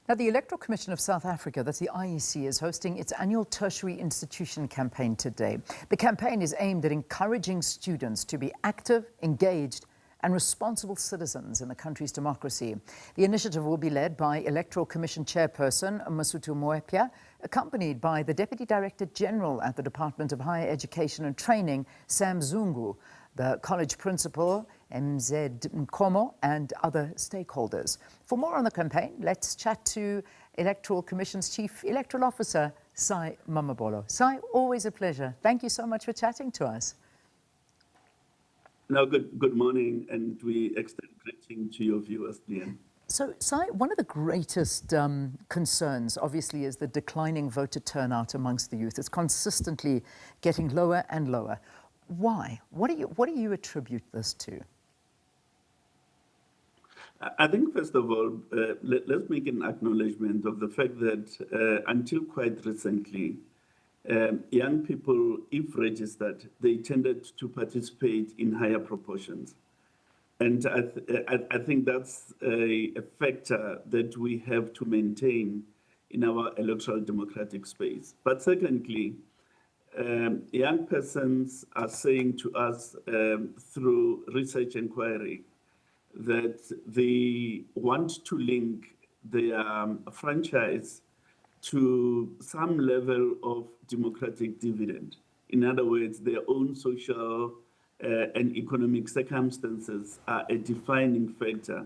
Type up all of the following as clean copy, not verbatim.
Now, the Electoral Commission of South Africa, that's the IEC, is hosting its annual tertiary institution campaign today. The campaign is aimed at encouraging students to be active, engaged, and responsible citizens in the country's democracy. The initiative will be led by Electoral Commission chairperson Mosotho Moepya, accompanied by the Deputy Director General at the Department of Higher Education and Training, Sam Zungu, the college principal, Nkomo, and other stakeholders. For more on the campaign, let's chat to Electoral Commission's Chief Electoral Officer, Mamabolo. Sai, always a pleasure. Thank you so much for chatting to us. No, good morning, and we extend greeting to your viewers, Leanne. So, Sai, one of the greatest concerns, obviously, is the declining voter turnout amongst the youth. It's consistently getting lower and lower. Why? What do you attribute this to? I think, first of all, let's make an acknowledgement of the fact that until quite recently, young people, if registered, they tended to participate in higher proportions. And I think that's a factor that we have to maintain in our electoral democratic space. But secondly, young persons are saying to us through research inquiry that they want to link their franchise to some level of democratic dividend. In other words, their own social and economic circumstances are a defining factor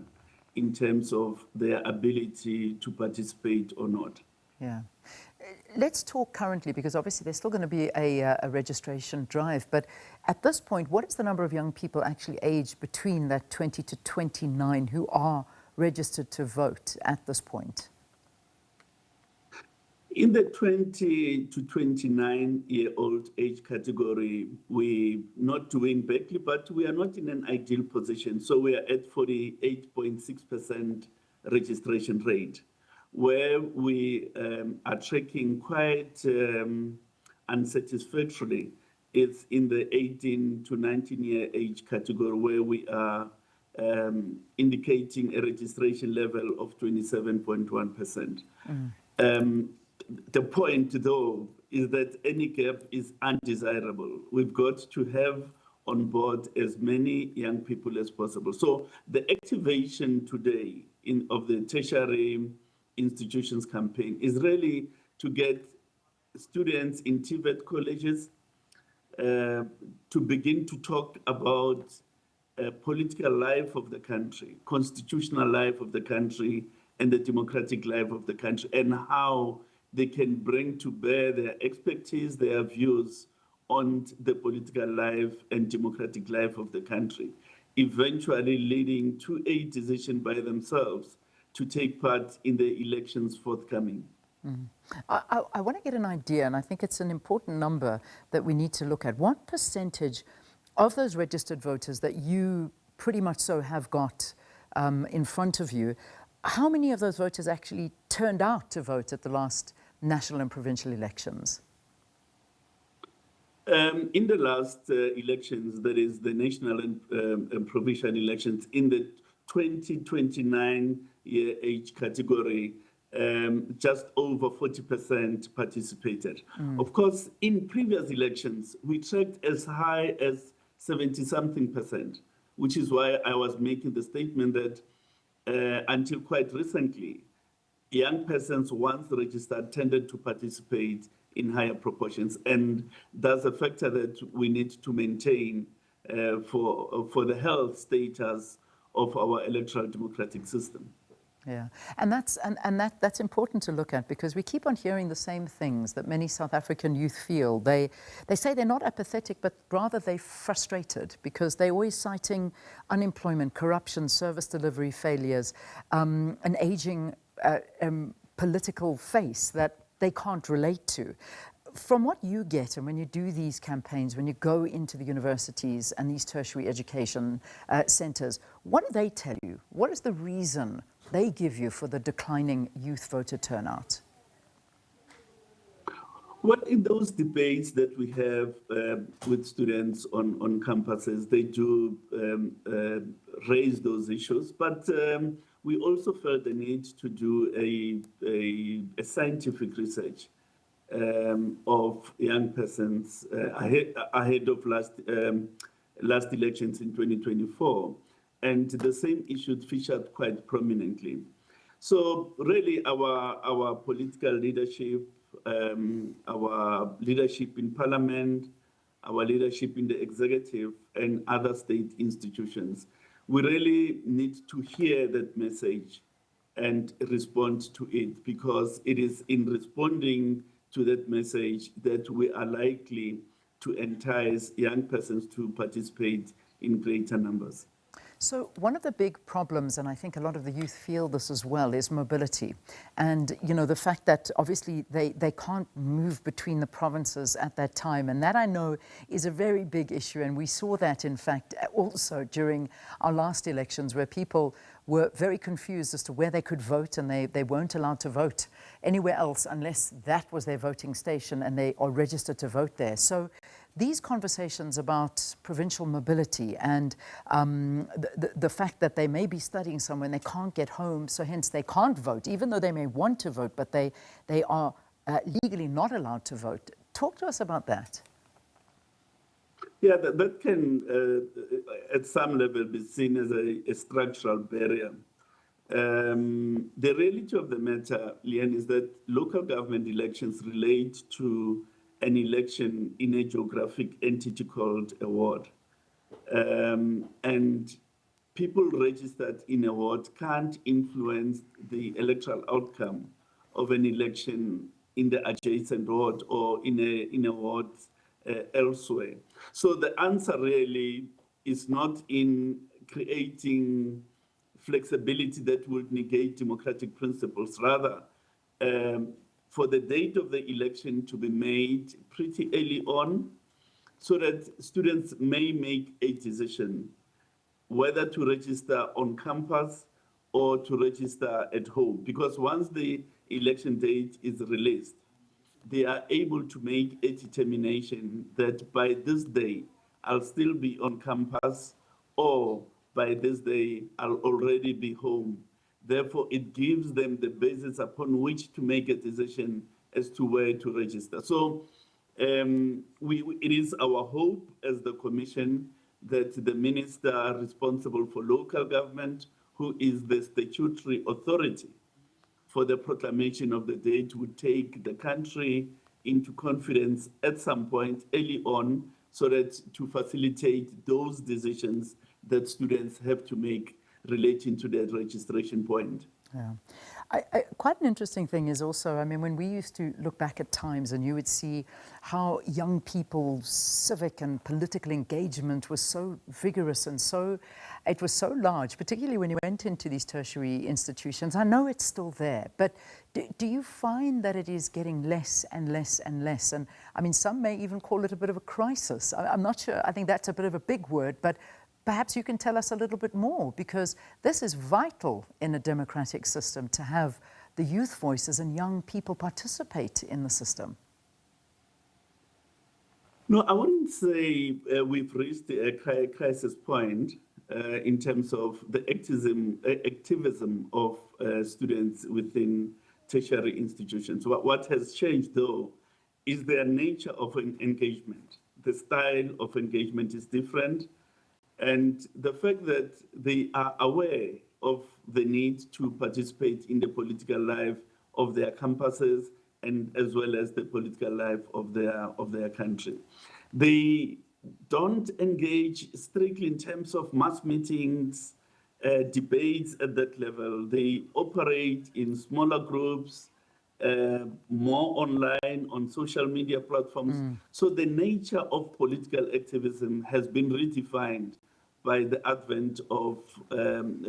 in terms of their ability to participate or not. Yeah. Let's talk currently, because obviously there's still going to be a registration drive. But at this point, what is the number of young people actually aged between that 20 to 29 who are registered to vote at this point? In the 20 to 29-year-old age category, we're not doing badly, but we are not in an ideal position. So we are at 48.6% registration rate, where we are tracking quite unsatisfactorily. It's in the 18 to 19-year age category, where we are indicating a registration level of 27.1%. The point, though, is that any gap is undesirable. We've got to have on board as many young people as possible. So the activation today of the tertiary institutions campaign is really to get students in TVET colleges to begin to talk about political life of the country, constitutional life of the country, and the democratic life of the country, and how they can bring to bear their expertise, their views on the political life and democratic life of the country, eventually leading to a decision by themselves to take part in the elections forthcoming. I want to get an idea, and I think it's an important number that we need to look at. What percentage of those registered voters that you pretty much so have got in front of you, how many of those voters actually turned out to vote at the last national and provincial elections? In the last elections, that is the national and provincial elections, in the 20-29-year age category, just over 40% participated. Of course, in previous elections, we tracked as high as 70-something%, which is why I was making the statement that until quite recently, young persons, once registered, tended to participate in higher proportions. And that's a factor that we need to maintain for the health status of our electoral democratic system. Yeah, and that's important to look at, because we keep on hearing the same things that many South African youth feel. They say they're not apathetic, but rather they're frustrated, because they're always citing unemployment, corruption, service delivery failures, an aging political face that they can't relate to. From what you get, and when you do these campaigns, when you go into the universities and these tertiary education centres, what do they tell you? What is the reason they give you for the declining youth voter turnout? Well, in those debates that we have with students on campuses, they do raise those issues. But we also felt the need to do a scientific research of young persons ahead of last elections in 2024. And the same issue featured quite prominently. So really our political leadership, our leadership in parliament, our leadership in the executive and other state institutions, we really need to hear that message and respond to it, because it is in responding to that message that we are likely to entice young persons to participate in greater numbers. So one of the big problems, and I think a lot of the youth feel this as well, is mobility. And, you know, the fact that obviously they can't move between the provinces at that time. And that, I know, is a very big issue. And we saw that, in fact, also during our last elections, where people were very confused as to where they could vote, and they weren't allowed to vote anywhere else unless that was their voting station and they are registered to vote there. So these conversations about provincial mobility and the fact that they may be studying somewhere and they can't get home, so hence they can't vote, even though they may want to vote, but they are legally not allowed to vote. Talk to us about that. Yeah, that can, at some level, be seen as a structural barrier. The reality of the matter, Leanne, is that local government elections relate to an election in a geographic entity called a ward. And people registered in a ward can't influence the electoral outcome of an election in the adjacent ward or in a ward elsewhere. So the answer really is not in creating flexibility that would negate democratic principles. Rather, for the date of the election to be made pretty early on, so that students may make a decision whether to register on campus or to register at home. Because once the election date is released, they are able to make a determination that by this day, I'll still be on campus, or by this day, I'll already be home. Therefore, it gives them the basis upon which to make a decision as to where to register. So it is our hope as the Commission that the minister responsible for local government, who is the statutory authority for the proclamation of the date, would take the country into confidence at some point early on, so that to facilitate those decisions that students have to make relating to their registration point. Yeah. Quite an interesting thing is also, I mean, when we used to look back at times and you would see how young people's civic and political engagement was so vigorous and it was so large, particularly when you went into these tertiary institutions. I know it's still there, but do you find that it is getting less and less and less? And I mean, some may even call it a bit of a crisis. I'm not sure. I think that's a bit of a big word, but perhaps you can tell us a little bit more, because this is vital in a democratic system to have the youth voices and young people participate in the system. No, I wouldn't say we've reached a crisis point in terms of the activism of students within tertiary institutions. What has changed, though, is their nature of engagement. The style of engagement is different. And the fact that they are aware of the need to participate in the political life of their campuses and as well as the political life of their country. They don't engage strictly in terms of mass meetings, debates at that level. They operate in smaller groups, more online on social media platforms. So the nature of political activism has been redefined by the advent of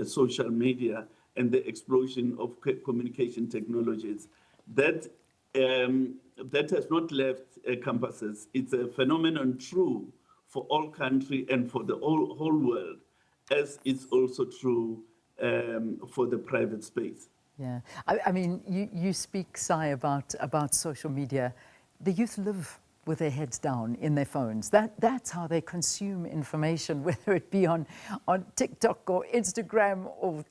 social media and the explosion of communication technologies. That has not left campuses. It's a phenomenon true for all country and for the whole world, as it's also true for the private space. Yeah, I mean, you speak, Sai, about social media. The youth live with their heads down in their phones. That's how they consume information, whether it be on TikTok or Instagram or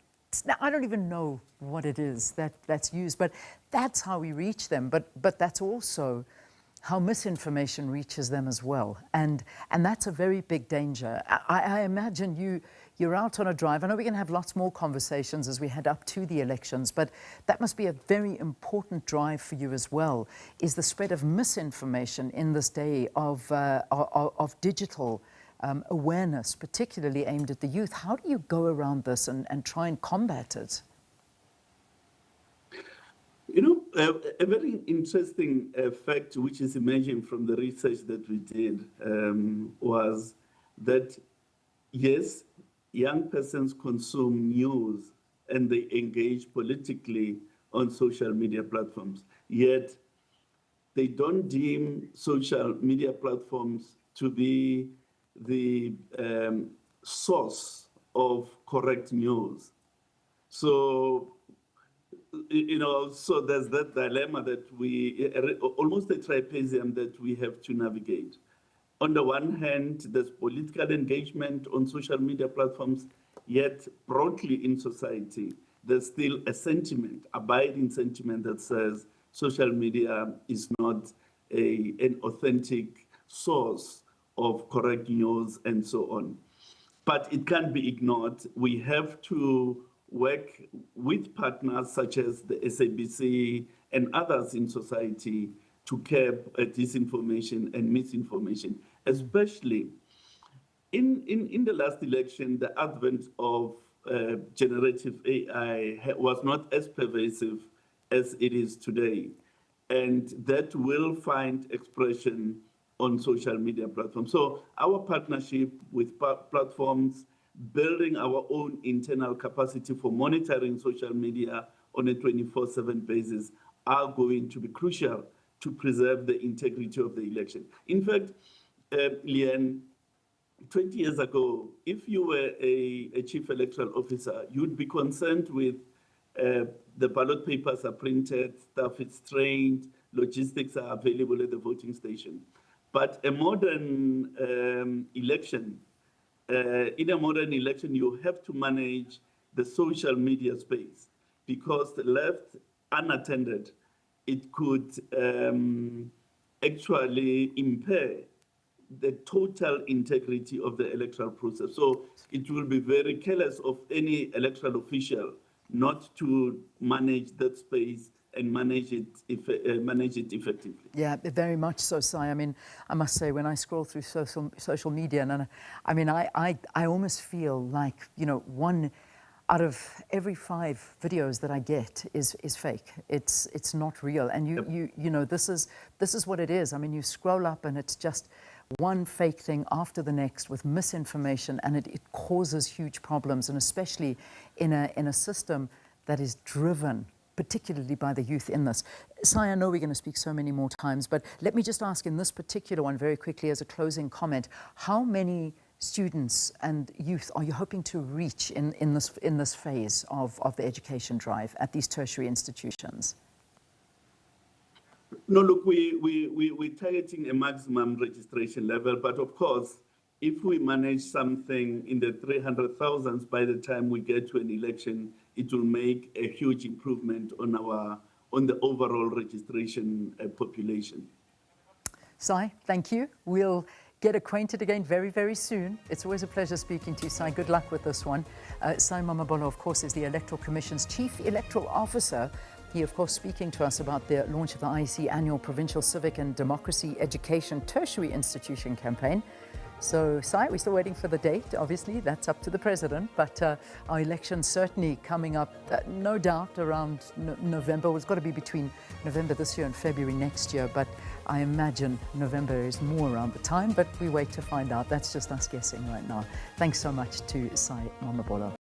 Now, I don't even know what it is that's used, but that's how we reach them. But that's also how misinformation reaches them as well. And that's a very big danger. I imagine you're out on a drive. I know we're going to have lots more conversations as we head up to the elections, but that must be a very important drive for you as well, is the spread of misinformation in this day of digital awareness, particularly aimed at the youth. How do you go around this and try and combat it? A very interesting fact which is emerging from the research that we did was that, yes, young persons consume news and they engage politically on social media platforms, yet they don't deem social media platforms to be the source of correct news. So, so there's that dilemma that almost a trapezium that we have to navigate. On the one hand, there's political engagement on social media platforms, yet broadly in society, there's still a sentiment, abiding sentiment that says social media is not an authentic source of correct news and so on. But it can't be ignored. We have to work with partners such as the SABC and others in society to curb disinformation and misinformation, especially in the last election. The advent of generative AI was not as pervasive as it is today, and that will find expression on social media platforms. So our partnership with platforms, building our own internal capacity for monitoring social media on a 24/7 basis are going to be crucial to preserve the integrity of the election. In fact, Leanne, 20 years ago, if you were a chief electoral officer, you'd be concerned with the ballot papers are printed, staff is trained, logistics are available at the voting station. But a modern election, in a modern election, you have to manage the social media space, because left unattended, it could actually impair the total integrity of the electoral process. So it will be very careless of any electoral official not to manage that space and manage it effectively. Yeah, very much so, Sai. I mean, I must say, when I scroll through social media, and I mean, I almost feel like, one out of every 5 videos that I get is fake. It's not real, and this is what it is. I mean, you scroll up and it's just one fake thing after the next with misinformation, and it causes huge problems, and especially in a system that is driven particularly by the youth in this. Sai, I know we're going to speak so many more times, but let me just ask in this particular one very quickly as a closing comment, how many students and youth are you hoping to reach in this phase of the education drive at these tertiary institutions? No, look, we're targeting a maximum registration level, but of course, if we manage something in the 300,000s by the time we get to an election, it will make a huge improvement on the overall registration population. Sai, thank you. We'll get acquainted again very, very soon. It's always a pleasure speaking to you, Sai. Good luck with this one. Sai Mamabolo, of course, is the Electoral Commission's Chief Electoral Officer. He, of course, speaking to us about the launch of the IEC annual Provincial Civic and Democracy Education Tertiary Institution campaign. So, Sai, we're still waiting for the date. Obviously, that's up to the president, but our election certainly coming up, no doubt, around November. It's got to be between November this year and February next year, but I imagine November is more around the time, but we wait to find out. That's just us guessing right now. Thanks so much to Sai Mamabolo.